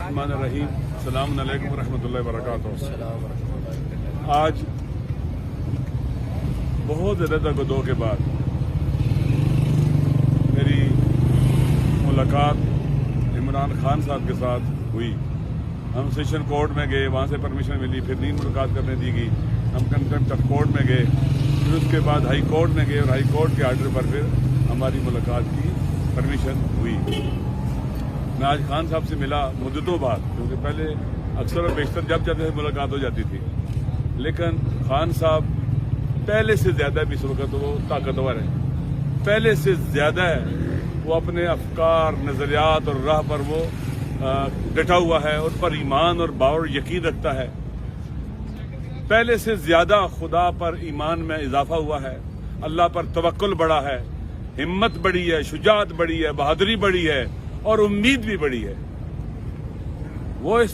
الرحمن الرحیم السلام علیکم ورحمۃ اللہ وبرکاتہ۔ آج بہت زیادہ گدوں کے بعد میری ملاقات عمران خان صاحب کے ساتھ ہوئی۔ ہم سیشن کورٹ میں گئے، وہاں سے پرمیشن ملی، پھر نہیں ملاقات کرنے دی گئی۔ ہم کنٹمپٹ آف کورٹ میں گئے، پھر اس کے بعد ہائی کورٹ میں گئے اور ہائی کورٹ کے آرڈر پر پھر ہماری ملاقات کی پرمیشن ہوئی۔ میں آج خان صاحب سے ملا مدتوں بعد، کیونکہ پہلے اکثر اور بیشتر جب جاتے تھے ملاقات ہو جاتی تھی، لیکن خان صاحب پہلے سے زیادہ بھی اس وقت وہ طاقتور ہے، پہلے سے زیادہ ہے، وہ اپنے افکار، نظریات اور راہ پر وہ ڈٹا ہوا ہے، ان پر ایمان اور باور یقین رکھتا ہے۔ پہلے سے زیادہ خدا پر ایمان میں اضافہ ہوا ہے، اللہ پر توکل بڑھا ہے، ہمت بڑھی ہے، شجاعت بڑھی ہے، بہادری بڑھی ہے اور امید بھی بڑھی ہے۔ وہ اس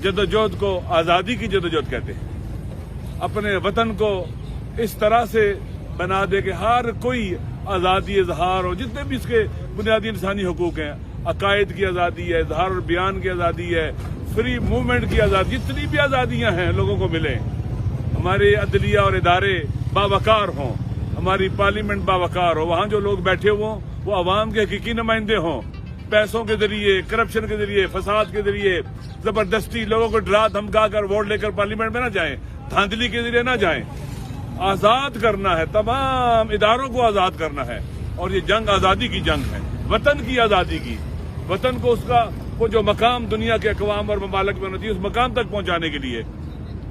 جدوجہد کو آزادی کی جدوجہد کہتے ہیں، اپنے وطن کو اس طرح سے بنا دے کہ ہر کوئی آزادی اظہار ہو، جتنے بھی اس کے بنیادی انسانی حقوق ہیں، عقائد کی آزادی ہے، اظہار اور بیان کی آزادی ہے، فری موومنٹ کی آزادی، جتنی بھی آزادیاں ہیں لوگوں کو ملیں، ہمارے عدلیہ اور ادارے باوقار ہوں، ہماری پارلیمنٹ باوقار ہو، وہاں جو لوگ بیٹھے ہوں وہ عوام کے حقیقی نمائندے ہوں، پیسوں کے ذریعے، کرپشن کے ذریعے، فساد کے ذریعے، زبردستی لوگوں کو ڈرا دھمکا کر ووٹ لے کر پارلیمنٹ میں نہ جائیں، دھاندلی کے ذریعے نہ جائیں۔ آزاد کرنا ہے، تمام اداروں کو آزاد کرنا ہے، اور یہ جنگ آزادی کی جنگ ہے، وطن کی آزادی کی، وطن کو اس کا وہ جو مقام دنیا کے اقوام اور ممالک میں ہوتی ہے اس مقام تک پہنچانے کے لیے۔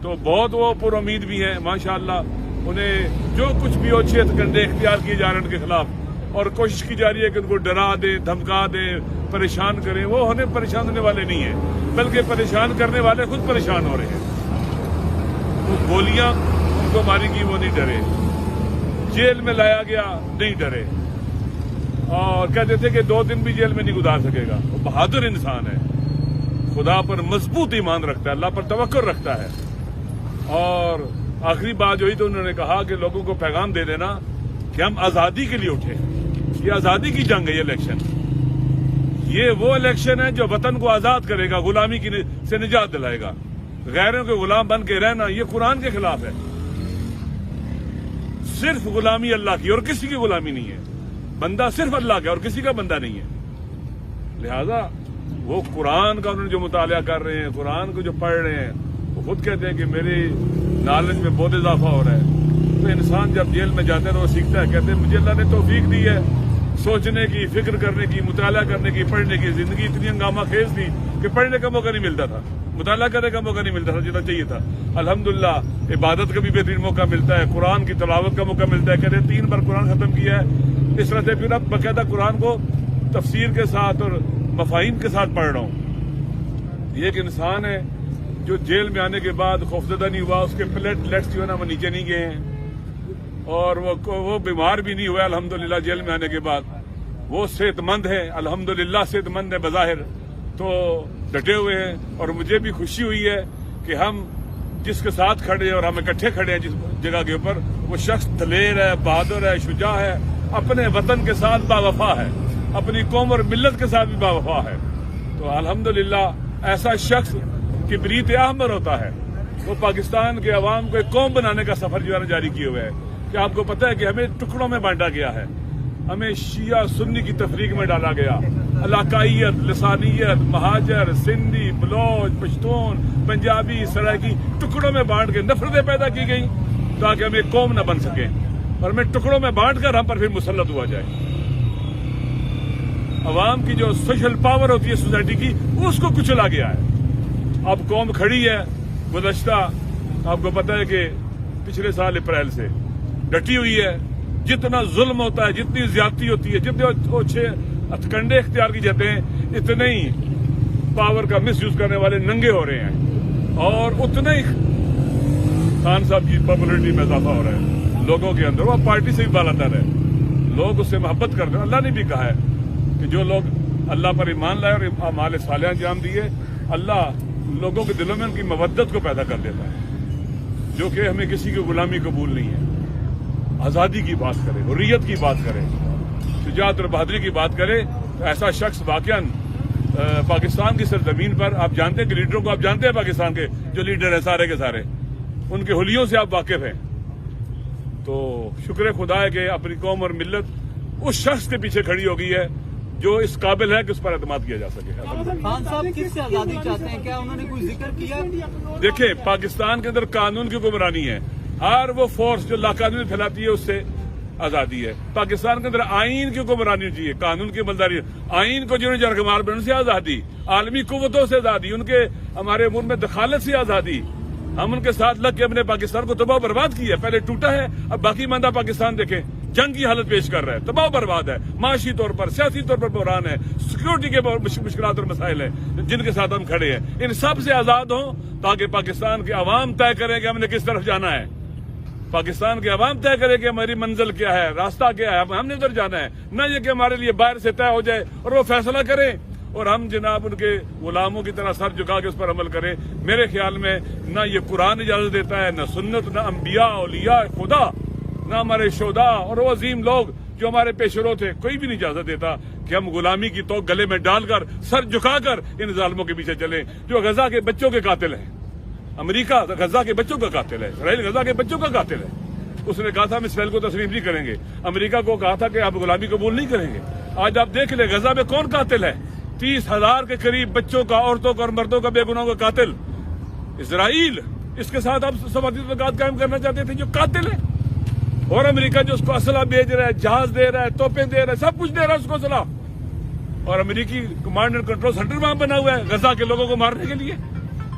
تو بہت وہ پر امید بھی ہیں ماشاءاللہ، انہیں جو کچھ بھی اچھے کنڈے اختیار کیے جا رہے ہیں ان کے خلاف، اور کوشش کی جا رہی ہے کہ ان کو ڈرا دیں، دھمکا دیں، پریشان کریں، وہ انہیں پریشان ہونے والے نہیں ہیں، بلکہ پریشان کرنے والے خود پریشان ہو رہے ہیں۔ وہ گولیاں ان کو ماری گئی، وہ نہیں ڈرے، جیل میں لایا گیا نہیں ڈرے، اور کہتے تھے کہ 2 دن بھی جیل میں نہیں گزار سکے گا۔ وہ بہادر انسان ہے، خدا پر مضبوط ایمان رکھتا ہے، اللہ پر توکل رکھتا ہے۔ اور آخری بات جو ہوئی تو انہوں نے کہا کہ لوگوں کو پیغام دے دینا کہ ہم آزادی کے لیے اٹھے، یہ آزادی کی جنگ ہے، یہ الیکشن، یہ وہ الیکشن ہے جو وطن کو آزاد کرے گا، غلامی سے نجات دلائے گا۔ غیروں کے غلام بن کے رہنا یہ قرآن کے خلاف ہے، صرف غلامی اللہ کی اور کسی کی غلامی نہیں ہے، بندہ صرف اللہ کا اور کسی کا بندہ نہیں ہے۔ لہذا وہ قرآن کا انہوں نے جو مطالعہ کر رہے ہیں، قرآن کو جو پڑھ رہے ہیں، وہ خود کہتے ہیں کہ میری نالج میں بہت اضافہ ہو رہا ہے۔ تو انسان جب جیل میں جاتا ہے تو وہ سیکھتا ہے، کہتے ہیں مجھے اللہ نے توفیق دی ہے سوچنے کی، فکر کرنے کی، مطالعہ کرنے کی، پڑھنے کی۔ زندگی اتنی ہنگامہ خیز تھی کہ پڑھنے کا موقع نہیں ملتا تھا، مطالعہ کرنے کا موقع نہیں ملتا تھا جتنا چاہیے تھا۔ الحمدللہ عبادت کا بھی بہترین موقع ملتا ہے، قرآن کی تلاوت کا موقع ملتا ہے۔ کہتے ہیں 3 بار قرآن ختم کیا ہے، اس طرح سے پھر اب باقاعدہ قرآن کو تفسیر کے ساتھ اور مفاہیم کے ساتھ پڑھ رہا ہوں۔ یہ ایک انسان ہے جو جیل میں آنے کے بعد خوفزدہ نہیں ہوا، اس کے پلیٹلیٹس جو ہے نا وہ نیچے نہیں گئے ہیں، اور وہ بیمار بھی نہیں ہوا الحمدللہ جیل میں آنے کے بعد۔ وہ صحت مند ہے، الحمدللہ صحت مند ہے بظاہر، تو ڈٹے ہوئے ہیں۔ اور مجھے بھی خوشی ہوئی ہے کہ ہم جس کے ساتھ کھڑے ہیں اور ہم اکٹھے کھڑے ہیں جس جگہ کے اوپر، وہ شخص دلیر ہے، بہادر ہے، شجاع ہے، اپنے وطن کے ساتھ باوفا ہے، اپنی قوم اور ملت کے ساتھ بھی باوفا ہے۔ تو الحمدللہ ایسا شخص کبریت احمر ہوتا ہے، وہ پاکستان کے عوام کو ایک قوم بنانے کا سفر جو ہے جاری کیے ہوئے ہے۔ کہ آپ کو پتہ ہے کہ ہمیں ٹکڑوں میں بانٹا گیا ہے، ہمیں شیعہ سنی کی تفریق میں ڈالا گیا، علاقائیت، لسانیت، مہاجر، سندھی، بلوچ، پشتون، پنجابی، سرائکی ٹکڑوں میں بانٹ کے نفرتیں پیدا کی گئیں تاکہ ہم ایک قوم نہ بن سکیں، اور ہمیں ٹکڑوں میں بانٹ کر ہم پر پھر مسلط ہوا جائے۔ عوام کی جو سوشل پاور ہوتی ہے سوسائٹی کی، اس کو کچلا گیا ہے۔ اب قوم کھڑی ہے، گزشتہ آپ کو پتہ ہے کہ پچھلے سال اپریل سے ڈٹی ہوئی ہے۔ جتنا ظلم ہوتا ہے، جتنی زیادتی ہوتی ہے، جتنے اچھے ہتھکنڈے اختیار کی جاتے ہیں، اتنے ہی پاور کا مس یوز کرنے والے ننگے ہو رہے ہیں، اور اتنے ہی خان صاحب کی پاپولرٹی میں اضافہ ہو رہا ہے لوگوں کے اندر۔ وہ پارٹی سے بھی بالاتر ہے، لوگ اس سے محبت کرتے ہیں۔ اللہ نے بھی کہا ہے کہ جو لوگ اللہ پر ایمان لائے اور اعمال صالحہ انجام دیے، اللہ لوگوں کے دلوں میں ان کی مودت کو پیدا کر دیتا ہے، جو کہ ہمیں کسی کی غلامی قبول نہیں ہے۔ آزادی کی بات کرے، حریت کی بات کرے، شجاعت اور بہادری کی بات کرے، تو ایسا شخص واقعاً پاکستان کی سرزمین پر آپ جانتے ہیں کہ لیڈروں کو آپ جانتے ہیں پاکستان کے جو لیڈر ہیں سارے کے سارے ان کے حلیوں سے آپ واقف ہیں. تو شکر خدا ہے کہ اپنی قوم اور ملت اس شخص کے پیچھے کھڑی ہو گئی ہے جو اس قابل ہے کہ اس پر اعتماد کیا جا سکے. خان صاحب کس سے آزادی چاہتے ہیں؟ کیا انہوں نے کوئی ذکر کیا؟ دیکھیں پاکستان کے اندر قانون کی حکمرانی ہے. ہر وہ فورس جو لاقانونی پھیلاتی ہے اس سے آزادی ہے. پاکستان کے اندر آئین کی حکمرانی چاہیے, قانون کی عملداری. آئین کو جنہوں نے جرگمار بننے سے آزادی, عالمی قوتوں سے آزادی, ان کے ہمارے امور میں دخالت سے آزادی. ہم ان کے ساتھ لگ کے اپنے پاکستان کو تباہ و برباد کیا ہے. پہلے ٹوٹا ہے, اب باقی ماندہ پاکستان دیکھیں جنگ کی حالت پیش کر رہا ہے, تباہ و برباد ہے, معاشی طور پر سیاسی طور پر بحران ہے, سیکورٹی کے مشکلات اور مسائل ہیں جن کے ساتھ ہم کھڑے ہیں. ان سب سے آزاد ہوں تاکہ پاکستان کے عوام طے کریں کہ ہم نے کس طرف جانا ہے. پاکستان کے عوام طے کرے کہ ہماری منزل کیا ہے, راستہ کیا ہے, ہم نے ادھر جانا ہے. نہ یہ کہ ہمارے لیے باہر سے طے ہو جائے اور وہ فیصلہ کریں اور ہم جناب ان کے غلاموں کی طرح سر جھکا کے اس پر عمل کریں. میرے خیال میں نہ یہ قرآن اجازت دیتا ہے, نہ سنت, نہ انبیاء اولیاء خدا, نہ ہمارے شہداء اور وہ عظیم لوگ جو ہمارے پیشرو تھے, کوئی بھی نہیں اجازت دیتا کہ ہم غلامی کی توق گلے میں ڈال کر سر جھکا کر ان ظالموں کے پیچھے چلیں جو غزہ کے بچوں کے قاتل ہیں. امریکہ غزہ کے بچوں کا قاتل ہے, اسرائیل غزہ کے بچوں کا قاتل ہے. اس نے کہا تھا ہم اسرائیل کو تسلیم نہیں کریں گے. امریکہ کو کہا تھا کہ آپ غلامی قبول نہیں کریں گے. آج آپ دیکھ لیں غزہ میں کون قاتل ہے. 30,000 کے قریب بچوں کا, عورتوں کا اور مردوں کا بے گناہوں کا قاتل اسرائیل. اس کے ساتھ آپ سفارتی تعلقات قائم کرنا چاہتے تھے جو قاتل ہے. اور امریکہ جو اس کو اسلحہ بھیج رہا ہے, جہاز دے رہا ہے, توپیں دے رہا ہے, سب کچھ دے رہا ہے اس کو اسلحہ. اور امریکی کمانڈ اینڈ کنٹرول سینٹر وہاں بنا ہوا ہے غزہ کے لوگوں کو مارنے کے لیے,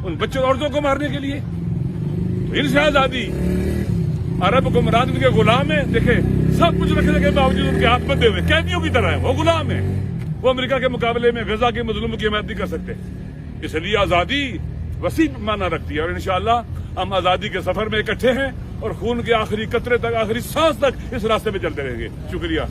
ان بچوں عورتوں کو مارنے کے لیے. تو ان سے آزادی. عرب حکمران ان کے غلام ہیں. دیکھیں سب کچھ رکھنے کے باوجود ان کے ہاتھ بندھے ہوئے قیدیوں کی طرح ہیں, وہ غلام ہیں. وہ امریکہ کے مقابلے میں غزہ کے مظلوموں کی حمایت نہیں کر سکتے. اس لیے آزادی وسیع معنی رکھتی ہے اور انشاءاللہ ہم آزادی کے سفر میں اکٹھے ہیں اور خون کے آخری قطرے تک, آخری سانس تک اس راستے پہ چلتے رہیں گے. شکریہ.